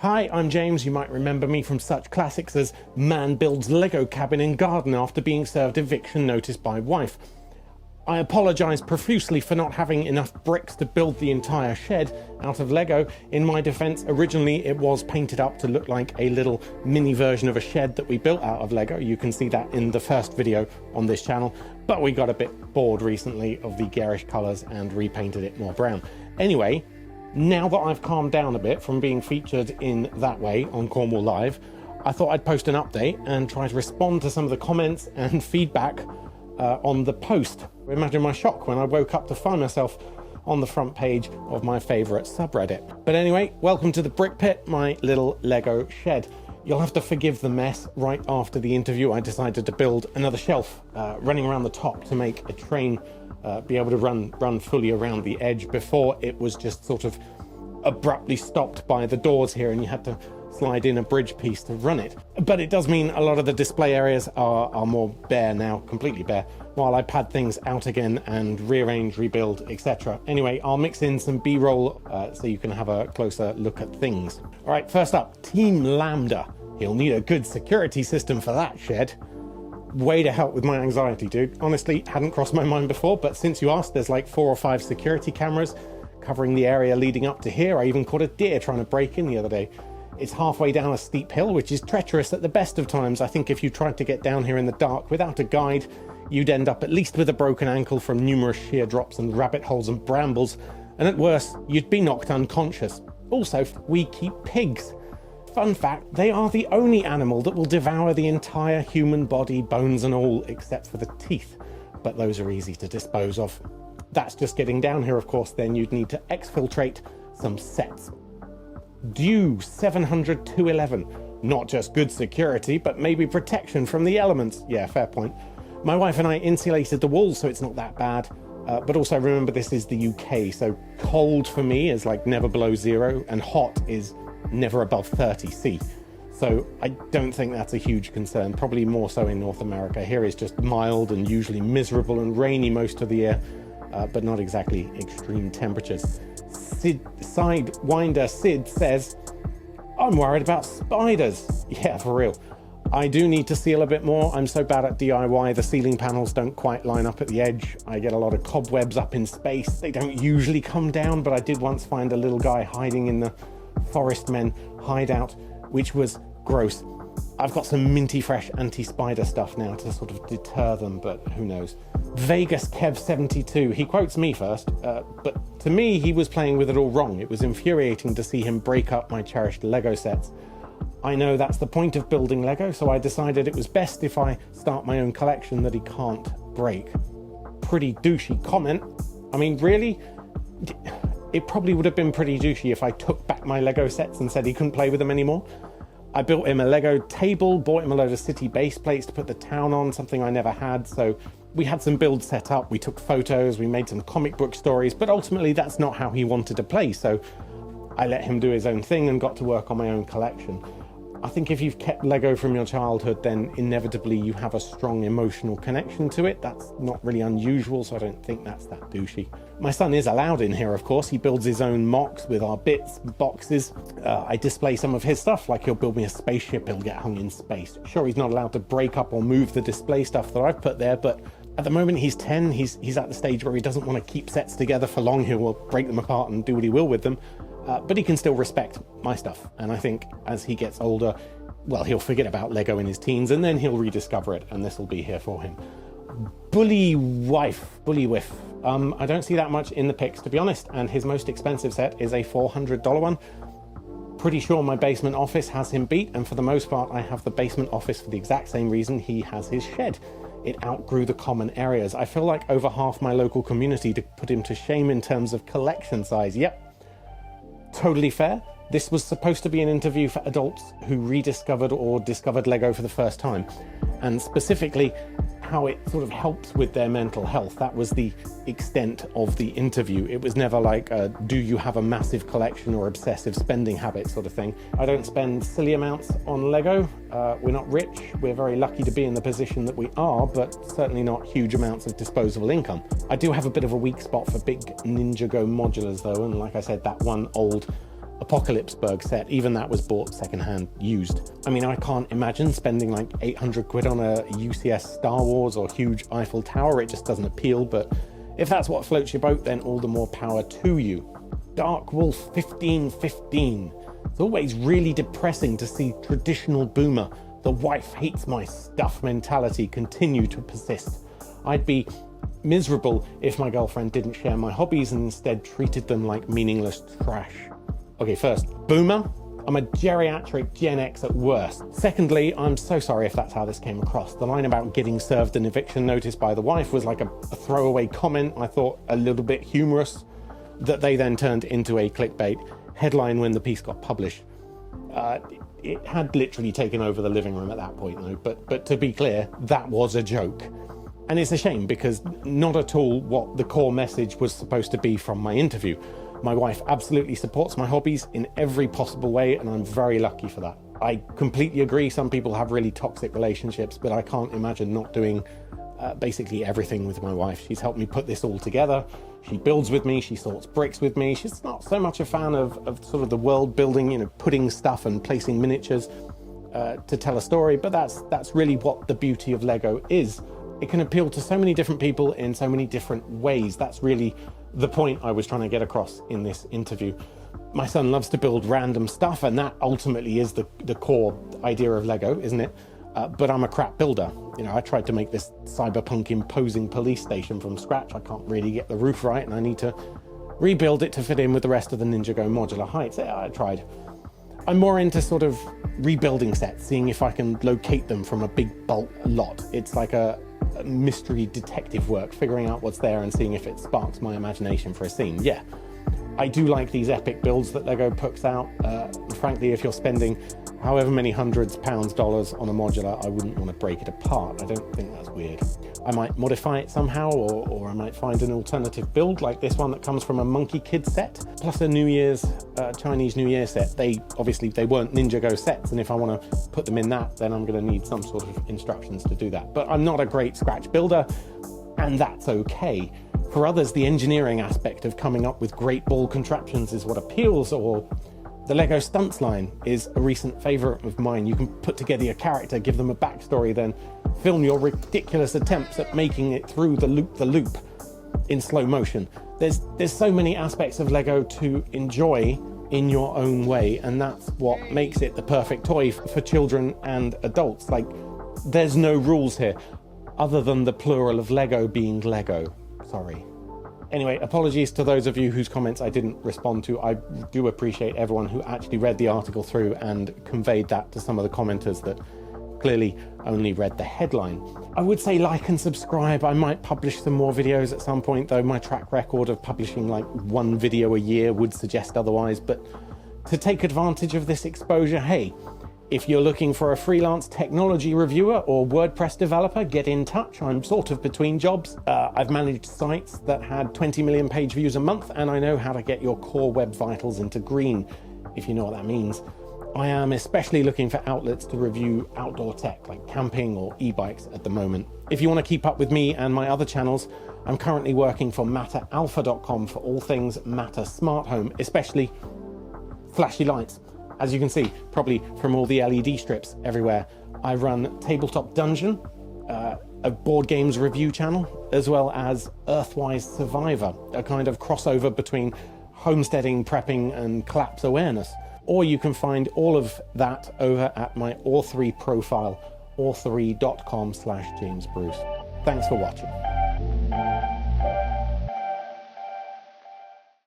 Hi, I'm James. You might remember me from such classics as Man Builds Lego Cabin in Garden after being served eviction notice by wife. I apologise profusely for not having enough bricks to build the entire shed out of Lego. In my defence, originally it was painted up to look like a little mini version of a shed that we built out of Lego. You can see that in the first video on this channel, but we got a bit bored recently of the garish colours and repainted it more brown. Anyway, now that I've calmed down a bit from being featured in that way on Cornwall Live, I thought I'd post an update and try to respond to some of the comments and feedback on the post. Imagine my shock when I woke up to find myself on the front page of my favourite subreddit. But anyway, welcome to the Brick Pit, my little Lego shed. You'll have to forgive the mess. Right after the interview, I decided to build another shelf running around the top to make a train be able to run fully around the edge. Before, it was just sort of abruptly stopped by the doors here and you had to slide in a bridge piece to run it. But it does mean a lot of the display areas are more bare now, completely bare, while I pad things out again and rearrange, rebuild, etc. Anyway, I'll mix in some B-roll so you can have a closer look at things. All right, first up, Team Lambda. He'll need a good security system for that shed. Way to help with my anxiety, dude. Honestly, hadn't crossed my mind before, but since you asked, there's like 4 or 5 security cameras covering the area leading up to here. I even caught a deer trying to break in the other day. It's halfway down a steep hill, which is treacherous at the best of times. I think if you tried to get down here in the dark without a guide, you'd end up at least with a broken ankle from numerous sheer drops and rabbit holes and brambles, and at worst, you'd be knocked unconscious. Also, we keep pigs. Fun fact, they are the only animal that will devour the entire human body, bones and all, except for the teeth, but those are easy to dispose of. That's just getting down here, of course. Then you'd need to exfiltrate some sets. Due 700-211. Not just good security, but maybe protection from the elements. Yeah, fair point. My wife and I insulated the walls, so it's not that bad. But also remember, this is the UK, so cold for me is like never below 0, and hot is never above 30 C. So I don't think that's a huge concern, probably more so in North America. Here is just mild and usually miserable and rainy most of the year, but not exactly extreme temperatures. Sidewinder Sid says, I'm worried about spiders. Yeah, for real. I do need to seal a bit more. I'm so bad at DIY, the ceiling panels don't quite line up at the edge. I get a lot of cobwebs up in space. They don't usually come down, but I did once find a little guy hiding in the Forest Men hideout, which was gross. I've got some minty fresh anti-spider stuff now to sort of deter them, but who knows. Vegas Kev 72, he quotes me first, but to me he was playing with it all wrong. It was infuriating to see him break up my cherished Lego sets. I know that's the point of building Lego, so I decided it was best if I start my own collection that he can't break. Pretty douchey comment. I mean, really? It probably would have been pretty douchey if I took back my Lego sets and said he couldn't play with them anymore. I built him a Lego table, bought him a load of city base plates to put the town on, something I never had, so we had some builds set up, we took photos, we made some comic book stories, but ultimately that's not how he wanted to play, so I let him do his own thing and got to work on my own collection. I think if you've kept Lego from your childhood, then inevitably you have a strong emotional connection to it. That's not really unusual, so I don't think that's that douchey. My son is allowed in here, of course. He builds his own mocks with our bits, boxes. I display some of his stuff, like he'll build me a spaceship, he'll get hung in space. Sure, he's not allowed to break up or move the display stuff that I've put there, but at the moment he's 10, he's at the stage where he doesn't want to keep sets together for long. He will break them apart and do what he will with them. But he can still respect my stuff, and I think as he gets older, well, he'll forget about Lego in his teens, and then he'll rediscover it, and this will be here for him. Bully Whiff. I don't see that much in the pics, to be honest, and his most expensive set is a $400 one. Pretty sure my basement office has him beat, and for the most part, I have the basement office for the exact same reason he has his shed. It outgrew the common areas. I feel like over half my local community to put him to shame in terms of collection size. Yep. Totally fair. This was supposed to be an interview for adults who rediscovered or discovered Lego for the first time, and specifically how it sort of helps with their mental health. That was the extent of the interview. It was never like, do you have a massive collection or obsessive spending habit sort of thing. I don't spend silly amounts on Lego. We're not rich. We're very lucky to be in the position that we are, but certainly not huge amounts of disposable income. I do have a bit of a weak spot for big Ninjago modulars though, and like I said, that one old Apocalypseburg set. Even that was bought secondhand, used. I mean, I can't imagine spending like 800 quid on a UCS Star Wars or huge Eiffel Tower. It just doesn't appeal, but if that's what floats your boat, then all the more power to you. Dark Wolf 1515. It's always really depressing to see traditional boomer, the wife hates my stuff mentality continue to persist. I'd be miserable if my girlfriend didn't share my hobbies and instead treated them like meaningless trash. Okay, first, boomer. I'm a geriatric Gen X at worst. Secondly, I'm so sorry if that's how this came across. The line about getting served an eviction notice by the wife was like a throwaway comment I thought a little bit humorous, that they then turned into a clickbait headline when the piece got published. It had literally taken over the living room at that point though, but to be clear, that was a joke. And it's a shame because not at all what the core message was supposed to be from my interview. My wife absolutely supports my hobbies in every possible way, and I'm very lucky for that. I completely agree some people have really toxic relationships, but I can't imagine not doing basically everything with my wife. She's helped me put this all together. She builds with me, she sorts bricks with me. She's not so much a fan of sort of the world building, you know, putting stuff and placing miniatures to tell a story, but that's really what the beauty of Lego is. It can appeal to so many different people in so many different ways. That's really the point I was trying to get across in this interview. My son loves to build random stuff, and that ultimately is the core idea of Lego, isn't it? But I'm a crap builder. You know, I tried to make this cyberpunk imposing police station from scratch. I can't really get the roof right, and I need to rebuild it to fit in with the rest of the Ninjago modular heights. Yeah, I tried. I'm more into sort of rebuilding sets, seeing if I can locate them from a big bulk lot. It's like a mystery detective work, figuring out what's there and seeing if it sparks my imagination for a scene. Yeah, I do like these epic builds that Lego puts out. Frankly, if you're spending however many hundreds pounds dollars on a modular, I wouldn't want to break it apart. I don't think that's weird. I might modify it somehow, or I might find an alternative build like this one that comes from a Monkey Kid set, plus a New Year's Chinese New Year set. They weren't Ninjago sets, and if I want to put them in that, then I'm going to need some sort of instructions to do that. But I'm not a great scratch builder, and that's okay. For others, the engineering aspect of coming up with great ball contraptions is what appeals, or the Lego Stunts line is a recent favourite of mine. You can put together a character, give them a backstory, then film your ridiculous attempts at making it through the loop in slow motion. There's so many aspects of Lego to enjoy in your own way, and that's what makes it the perfect toy for children and adults. Like, there's no rules here, other than the plural of Lego being Lego. Sorry. Anyway, apologies to those of you whose comments I didn't respond to. I do appreciate everyone who actually read the article through and conveyed that to some of the commenters that clearly only read the headline. I would say like and subscribe. I might publish some more videos at some point, though my track record of publishing like one video a year would suggest otherwise. But to take advantage of this exposure, hey, if you're looking for a freelance technology reviewer or WordPress developer, get in touch. I'm sort of between jobs. I've managed sites that had 20 million page views a month, and I know how to get your core web vitals into green, if you know what that means. I am especially looking for outlets to review outdoor tech like camping or e-bikes at the moment. If you want to keep up with me and my other channels, I'm currently working for matteralpha.com for all things Matter Smart Home, especially flashy lights. As you can see, probably from all the LED strips everywhere, I run Tabletop Dungeon, a board games review channel, as well as Earthwise Survivor, a kind of crossover between homesteading, prepping, and collapse awareness. Or you can find all of that over at my Auth3 profile, auth3.com/James Bruce. Thanks for watching.